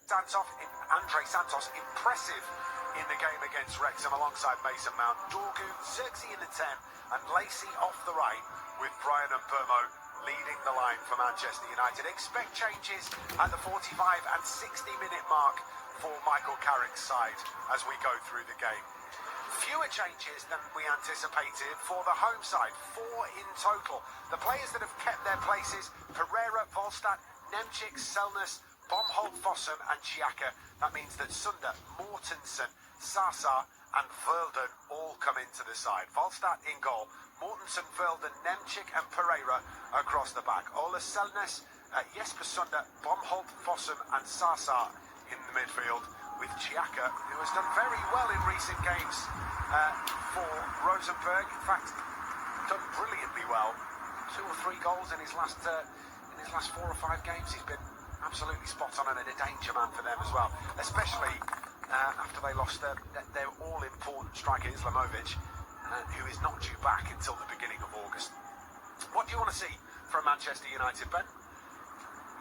Andre Santos, impressive in the game against Wrexham alongside Mason Mount. Dorgu, Xerxes in the 10 and Lacey off the right with Brian and Burmo leading the line for Manchester United. Expect changes at the 45 and 60-minute mark for Michael Carrick's side as we go through the game. Fewer changes than we anticipated for the home side, 4 in total. The players that have kept their places: Pereira, Volstadt, Nemchik, Selness, Bomholt, Fossum and Chiaka. That means that Sunder, Mortensen, Sasa and Verden all come into the side. Volstadt in goal, Mortensen, Verden, Nemchik and Pereira across the back. Ola Selness, Jesper Sunder, Bomholt, Fossum and Sasa in the midfield, with Chiaka, who has done very well in recent games for Rosenborg. In fact, done brilliantly well. 2 or 3 goals in his last 4 or 5 games. He's been absolutely spot on and a danger man for them as well, especially after they lost their all-important striker Islamovic, who is not due back until the beginning of August. What do you want to see from Manchester United, Ben?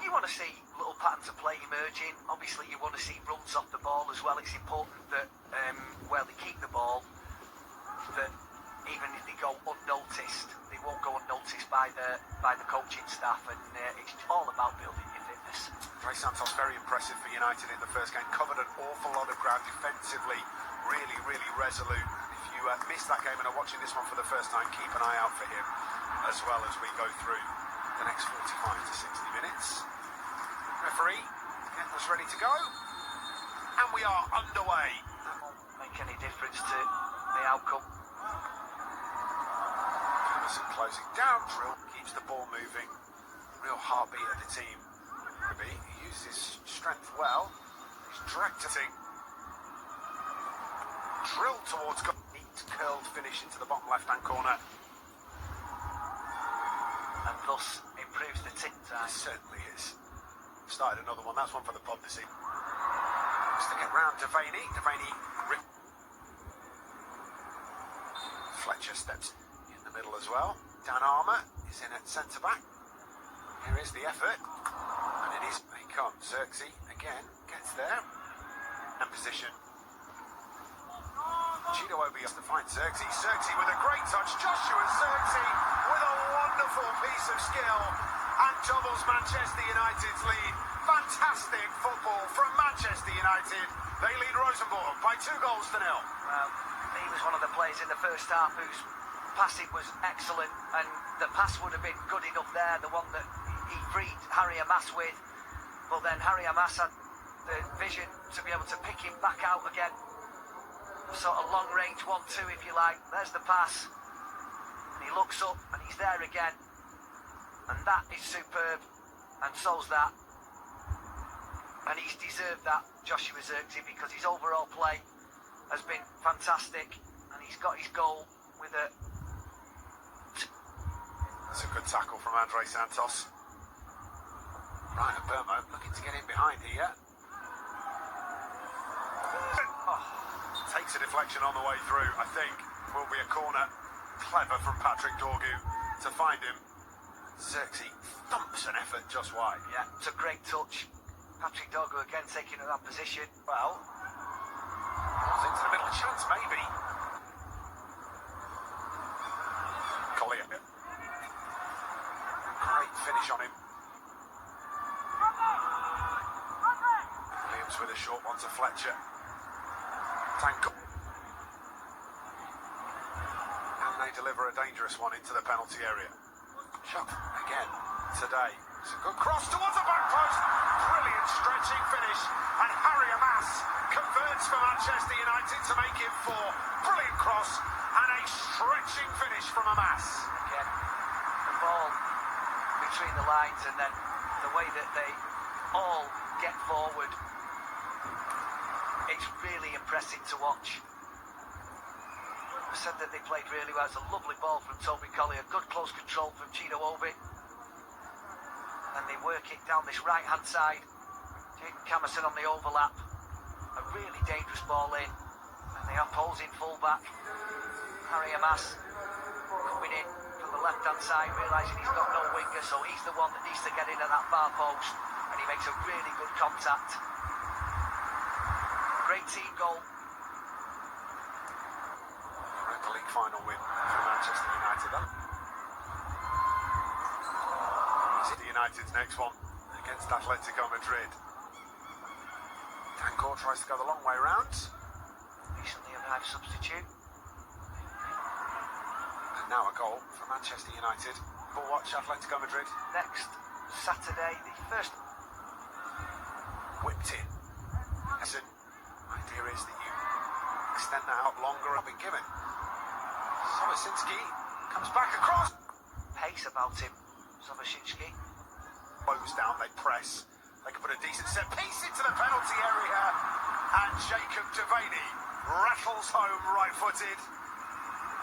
You want to see little patterns of play emerging. Obviously you want to see runs off the ball as well. It's important that where they keep the ball, that even if they go unnoticed, they won't go unnoticed by the coaching staff, and it's all about building your fitness. Andre Santos, very impressive for United in the first game. Covered an awful lot of ground defensively, really resolute. If you missed that game and are watching this one for the first time, keep an eye out for him as well as we go through the next 45 to 60 minutes. Referee getting us ready to go, and we are underway. That won't make any difference to the outcome. Closing down, Drill keeps the ball moving. Real heartbeat of the team. He uses his strength well. He's directing. Drill towards goal. Neat curled finish into the bottom left-hand corner. And thus improves the tick time. It certainly is. Started another one. That's one for the pod this evening. Just to get round Devaney. Devaney Fletcher steps in the middle as well. Dan Armour is in at centre-back. Here is the effort. And it is, here he comes. Xerxes again gets there. And position. Chido Obi has to find Xerxes. Xerxes with a great touch. Joshua Xerxes with a wonderful piece of skill. And doubles Manchester United's lead. Fantastic football from Manchester United. They lead Rosenborg by 2 goals to 0. Well, he was one of the players in the first half whose passing was excellent, and the pass would have been good enough there, the one that he freed Harry Amas with, but then Harry Amas had the vision to be able to pick him back out again. Sort of long range 1-2 if you like. There's the pass, and he looks up and he's there again, and that is superb, and so's that, and he's deserved that, Joshua Xerxes, because his overall play has been fantastic, and he's got his goal with a... That's a good tackle from Andre Santos. Ryan Burmo looking to get in behind here. Oh, takes a deflection on the way through. I think will be a corner. Clever from Patrick Dorgu to find him. Xerxes thumps an effort just wide. Yeah, it's a great touch. Patrick Dorgu again taking that position. Well, into the middle, chance maybe. Collier. Great finish on him. Williams with a short one to Fletcher. Tanko. And they deliver a dangerous one into the penalty area. Shot again today. It's a good cross towards the back post. Brilliant stretching finish. And Harry Amas converts for Manchester United to make it 4. Brilliant cross and a stretching finish from Amas. Again, the ball between the lines, and then the way that they all get forward, it's really impressive to watch. I said that they played really well. It's a lovely ball from Toby Collier, good close control from Chido Obi, and they work it down this right hand side. Jaden Camerson on the overlap, a really dangerous ball in, and the opposing fullback Harry Amas coming in from the left hand side, realising he's got no winger, so he's the one that needs to get in at that far post, and he makes a really good contact. Great team goal. The league final win for Manchester United. The United's next one against Atletico Madrid. Dancourt tries to go the long way round. Recently arrived substitute. And now a goal for Manchester United. We'll watch Atletico Madrid. Next Saturday, the first. Whipped in. Listen, idea is that you extend that out longer. I've been given. Sobocinski comes back across. Pace about him, Sobocinski. Close down, they press. They can put a decent set piece into the penalty area. And Jacob Devaney rattles home right-footed.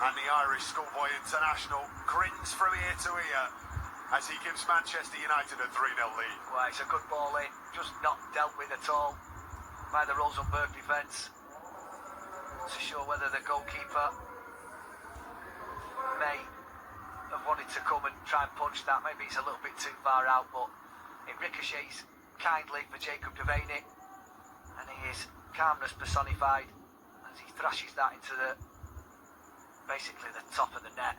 And the Irish schoolboy international grins from ear to ear as he gives Manchester United a 3-0 lead. Well, it's a good ball in, just not dealt with at all by the Rosenberg defence. Not so sure whether the goalkeeper may have wanted to come and try and punch that. Maybe it's a little bit too far out, but it ricochets kindly for Jacob Devaney, and he is calmness personified as he thrashes that into basically the top of the net.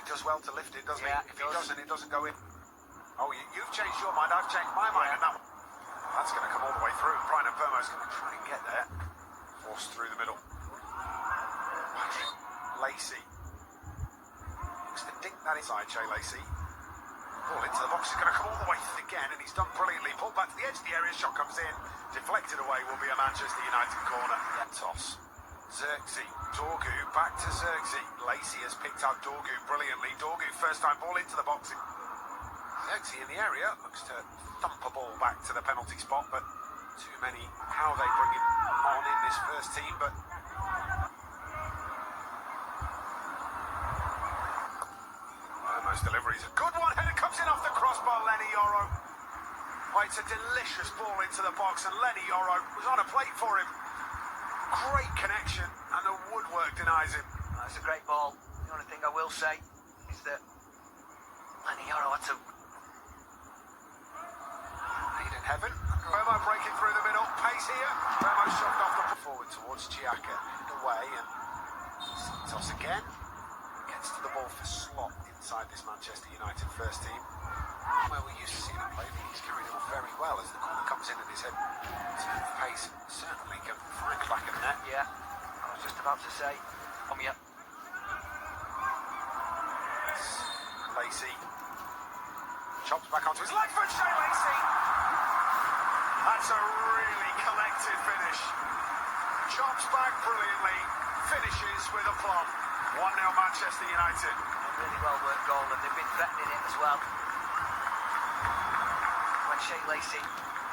He does well to lift it, doesn't Yeah, he? If he doesn't, it doesn't go in. Oh, you've changed your mind, I've changed my mind, and that's going to come all the way through. Brian Burmo's going to try and get there. Forced through the middle. Lacey. Looks to dink that inside, Jay Lacey. Ball into the box, he's going to come all the way through again, and he's done brilliantly. Pulled back to the edge of the area, shot comes in. Deflected away, will be a Manchester United corner. Toss. Zirkzee, Dorgu, back to Zirkzee. Lacey has picked out Dorgu brilliantly. Dorgu, first time ball into the box. Zirkzee in the area, looks to thump a ball back to the penalty spot, but too many how they bring him on in this first team, but Burmo's delivery is a good one, header comes in off the crossbar, Lenny Yoro. Well, it's a delicious ball into the box, and Lenny Yoro was on a plate for him. Great connection, and the woodwork denies him. That's a great ball. The only thing I will say is that Lenny Yoro had to lead in heaven. Burmo breaking through the middle. Pace here. Burmo shoved off the forward towards Chiaka. Away, and Santos again. Gets to the ball for Slot inside this Manchester United first team. Where we used to see him play, he's carried it off very well as the corner comes in at his head. Pace certainly can find the back of the net. Yeah, I was just about to say, yeah. Lacey chops back onto his leg foot. Shea Lacey. That's a really collected finish. Chops back brilliantly, finishes with aplomb. 1-0 Manchester United. A really well worked goal, and they've been threatening it as well. When Shea Lacey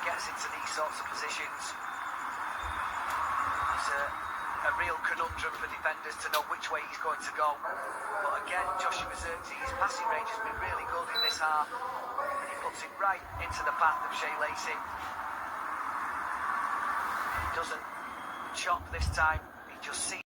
gets into these sorts of positions, it's a real conundrum for defenders to know which way he's going to go. But again, Joshua Zirkzee's passing range has been really good in this half, and he puts it right into the path of Shea Lacey. He doesn't chop this time, he just sees